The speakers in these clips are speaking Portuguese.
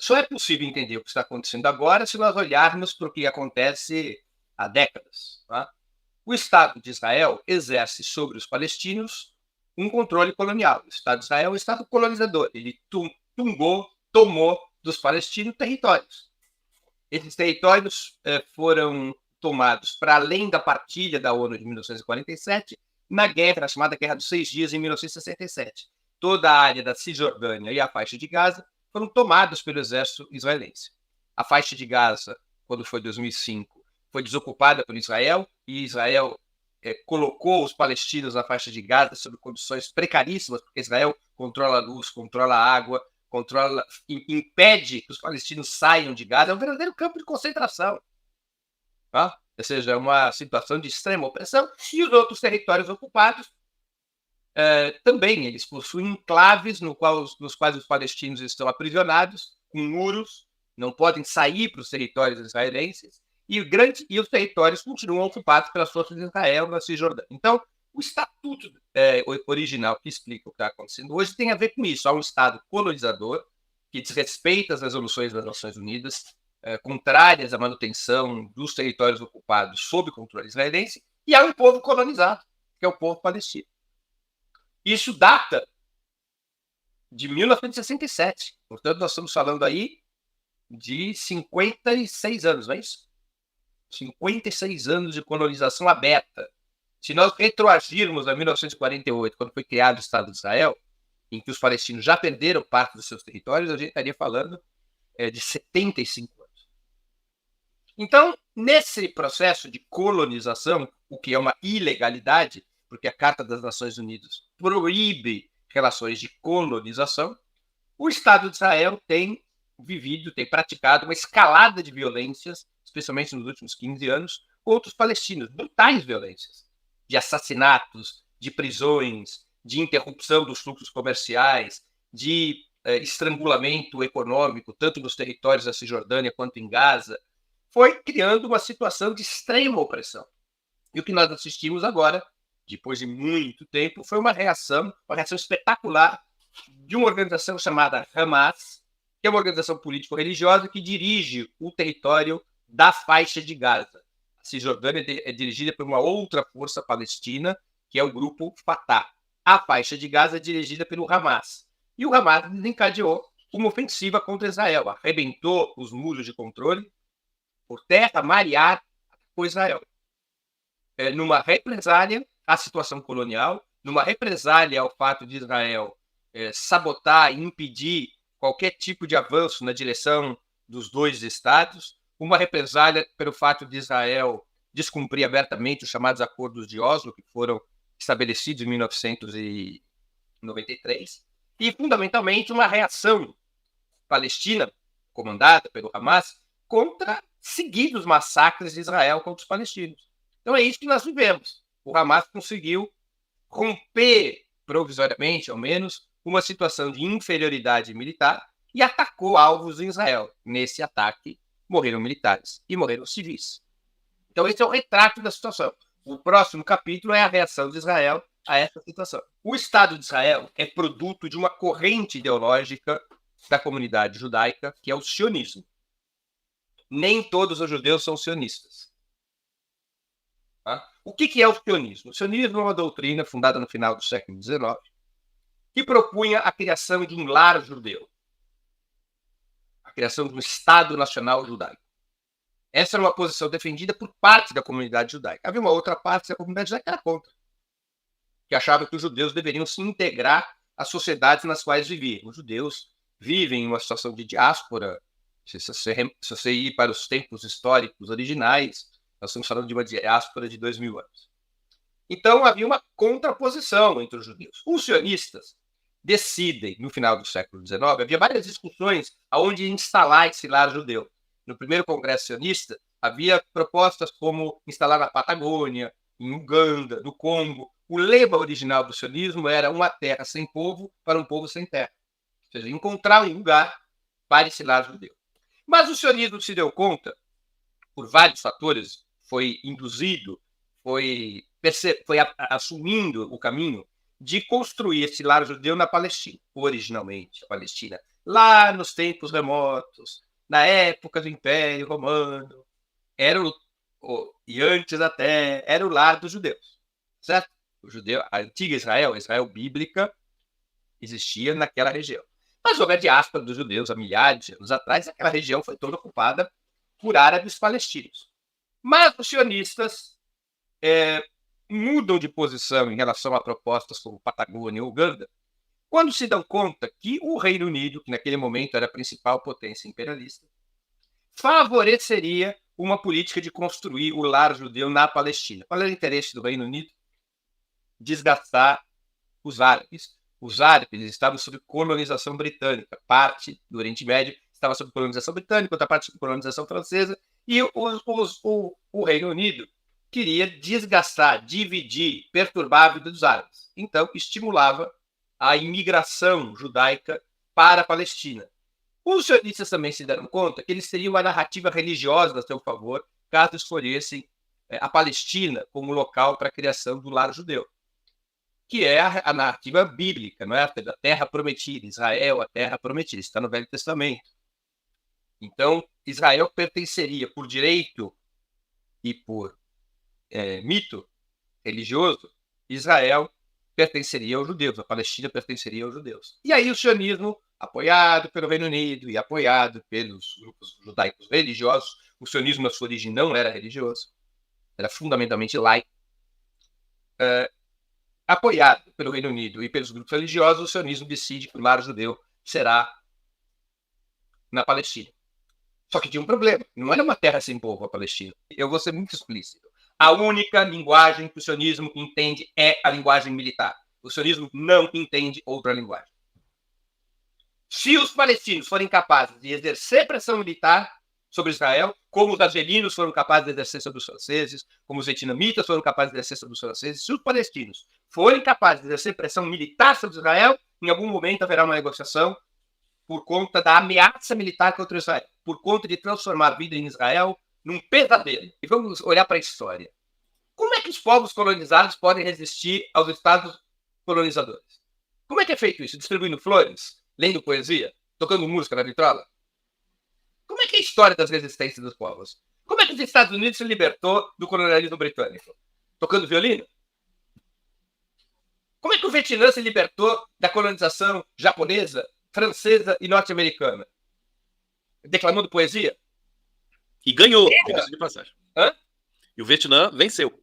Só é possível entender o que está acontecendo agora se nós olharmos para o que acontece há décadas. Tá? O Estado de Israel exerce sobre os palestinos um controle colonial. O Estado de Israel é um Estado colonizador. Ele tomou dos palestinos territórios. Esses territórios foram tomados para além da partilha da ONU de 1947, na guerra, na chamada Guerra dos 6 Dias, em 1967. Toda a área da Cisjordânia e a faixa de Gaza foram tomadas pelo exército israelense. A faixa de Gaza, quando foi 2005, foi desocupada por Israel, e Israel colocou os palestinos na faixa de Gaza sob condições precaríssimas, porque Israel controla a luz, controla a água, impede que os palestinos saiam de Gaza. É um verdadeiro campo de concentração. Tá? Ou seja, é uma situação de extrema opressão. E os outros territórios ocupados também, eles possuem enclaves nos quais os palestinos estão aprisionados, com muros, não podem sair para os territórios israelenses, e os territórios continuam ocupados pelas forças de Israel na Cisjordânia. Então, o estatuto original que explica o que está acontecendo hoje tem a ver com isso. Há um Estado colonizador que desrespeita as resoluções das Nações Unidas, contrárias à manutenção dos territórios ocupados sob controle israelense, e há um povo colonizado, que é o povo palestino. Isso data de 1967. Portanto, nós estamos falando aí de 56 anos, não é isso? 56 anos de colonização aberta. Se nós retroagirmos a 1948, quando foi criado o Estado de Israel, em que os palestinos já perderam parte dos seus territórios, a gente estaria falando de 75 anos. Então, nesse processo de colonização, o que é uma ilegalidade, porque a Carta das Nações Unidas proíbe relações de colonização, o Estado de Israel tem praticado uma escalada de violências, especialmente nos últimos 15 anos, contra os palestinos, brutais violências, de assassinatos, de prisões, de interrupção dos fluxos comerciais, de estrangulamento econômico, tanto nos territórios da Cisjordânia quanto em Gaza, foi criando uma situação de extrema opressão. E o que nós assistimos agora, depois de muito tempo, foi uma reação espetacular de uma organização chamada Hamas, que é uma organização político-religiosa que dirige o território da faixa de Gaza. A Cisjordânia é dirigida por uma outra força palestina, que é o grupo Fatah. A faixa de Gaza é dirigida pelo Hamas. E o Hamas desencadeou uma ofensiva contra Israel, arrebentou os muros de controle por terra, mar e ar, por Israel. Numa represália à situação colonial, numa represália ao fato de Israel sabotar e impedir qualquer tipo de avanço na direção dos dois estados, uma represália pelo fato de Israel descumprir abertamente os chamados acordos de Oslo, que foram estabelecidos em 1993, e, fundamentalmente, uma reação palestina, comandada pelo Hamas, contra seguidos massacres de Israel contra os palestinos. Então é isso que nós vivemos. O Hamas conseguiu romper, provisoriamente, ao menos, uma situação de inferioridade militar e atacou alvos em Israel. Nesse ataque, morreram militares e morreram civis. Então esse é o retrato da situação. O próximo capítulo é a reação de Israel a essa situação. O Estado de Israel é produto de uma corrente ideológica da comunidade judaica, que é o sionismo. Nem todos os judeus são sionistas. Tá? O que é o sionismo? O sionismo é uma doutrina fundada no final do século XIX que propunha a criação de um lar judeu, a criação de um Estado Nacional Judaico. Essa era uma posição defendida por parte da comunidade judaica. Havia uma outra parte da comunidade judaica que era contra, que achava que os judeus deveriam se integrar às sociedades nas quais viviam. Os judeus vivem em uma situação de diáspora. Se você ir para os tempos históricos originais, nós estamos falando de uma diáspora de 2000 anos. Então, havia uma contraposição entre os judeus. Os sionistas decidem, no final do século XIX, havia várias discussões aonde instalar esse lar judeu. No primeiro congresso sionista, havia propostas como instalar na Patagônia, em Uganda, no Congo. O lema original do sionismo era uma terra sem povo para um povo sem terra. Ou seja, encontrar um lugar para esse lar judeu. Mas o sionismo se deu conta, por vários fatores, foi induzido, foi assumindo o caminho de construir esse lar judeu na Palestina. Originalmente, a Palestina lá nos tempos remotos, na época do Império Romano, e antes até, era o lar dos judeus, certo? A antiga Israel, a Israel bíblica, existia naquela região. Mas houve a diáspora dos judeus há milhares de anos atrás, aquela região foi toda ocupada por árabes palestinos. Mas os sionistas mudam de posição em relação a propostas como Patagônia e Uganda, quando se dão conta que o Reino Unido, que naquele momento era a principal potência imperialista, favoreceria uma política de construir o lar judeu na Palestina. Qual era o interesse do Reino Unido? Desgastar os árabes. Os árabes estavam sob colonização britânica. Parte do Oriente Médio estava sob colonização britânica, outra parte sob colonização francesa, e o Reino Unido queria desgastar, dividir, perturbar a vida dos árabes. Então, estimulava a imigração judaica para a Palestina. Os sionistas também se deram conta que eles teriam uma narrativa religiosa a seu favor caso escolhessem a Palestina como local para a criação do lar judeu, que é a narrativa bíblica, não é? A terra prometida, Israel, a terra prometida, está no Velho Testamento. Então, Israel pertenceria por direito e por mito religioso, Israel pertenceria aos judeus, a Palestina pertenceria aos judeus. E aí o sionismo, apoiado pelo Reino Unido e apoiado pelos grupos judaicos religiosos, o sionismo na sua origem não era religioso, era fundamentalmente laico, apoiado pelo Reino Unido e pelos grupos religiosos, o sionismo decide que o lar judeu será na Palestina. Só que tinha um problema, não era uma terra sem povo a Palestina. Eu vou ser muito explícito. A única linguagem que o sionismo entende é a linguagem militar. O sionismo não entende outra linguagem. Se os palestinos forem capazes de exercer pressão militar sobre Israel, como os argelinos foram capazes de exercer sobre os franceses, como os vietnamitas foram capazes de exercer sobre os franceses, se os palestinos forem capazes de exercer pressão militar sobre Israel, em algum momento haverá uma negociação por conta da ameaça militar contra Israel, por conta de transformar a vida em Israel num pesadelo. E vamos olhar para a história. Como é que os povos colonizados podem resistir aos estados colonizadores? Como é que é feito isso? Distribuindo flores? Lendo poesia? Tocando música na vitrola? Como é que é a história das resistências dos povos? Como é que os Estados Unidos se libertou do colonialismo britânico? Tocando violino? Como é que o Vietnã se libertou da colonização japonesa, francesa e norte-americana? Declamando poesia? E ganhou, diga-se de passagem. Hã? E o Vietnã venceu.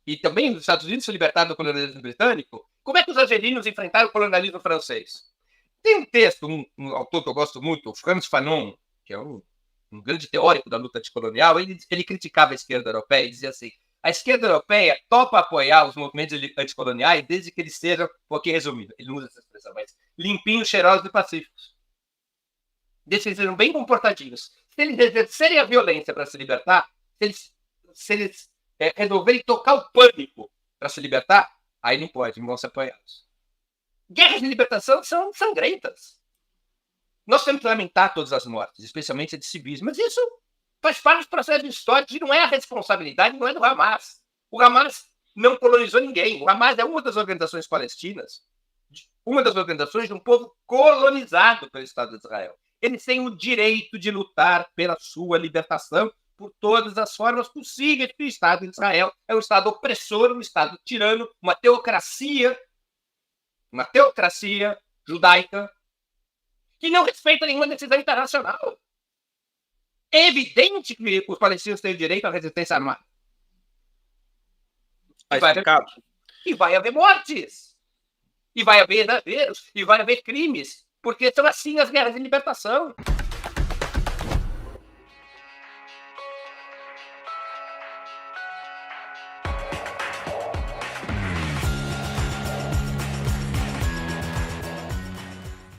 E também os Estados Unidos se libertaram do colonialismo britânico. Como é que os argelinos enfrentaram o colonialismo francês? Tem um texto, um autor que eu gosto muito, Frantz Fanon, que é um grande teórico da luta anticolonial, ele criticava a esquerda europeia e dizia assim: a esquerda europeia topa apoiar os movimentos anticoloniais desde que eles sejam, um pouquinho resumido, ele não usa essa expressão, mas limpinhos, cheirosos e pacíficos. Desde que eles sejam bem comportadinhos. Se eles exercerem a violência para se libertar, se eles resolverem tocar o pânico para se libertar, aí não pode, não vão ser apoiados. Guerras de libertação são sangrentas. Nós temos que lamentar todas as mortes, especialmente a de civis, mas isso faz parte do processo histórico e não é a responsabilidade, não é do Hamas. O Hamas não colonizou ninguém. O Hamas é uma das organizações palestinas, uma das organizações de um povo colonizado pelo Estado de Israel. Eles têm o direito de lutar pela sua libertação por todas as formas possíveis, porque o Estado de Israel é um Estado opressor, um Estado tirano, uma teocracia judaica que não respeita nenhuma decisão internacional. É evidente que os palestinos têm o direito à resistência armada. E vai haver mortes. E vai haver exageros. E vai haver crimes. Porque são assim as guerras de libertação.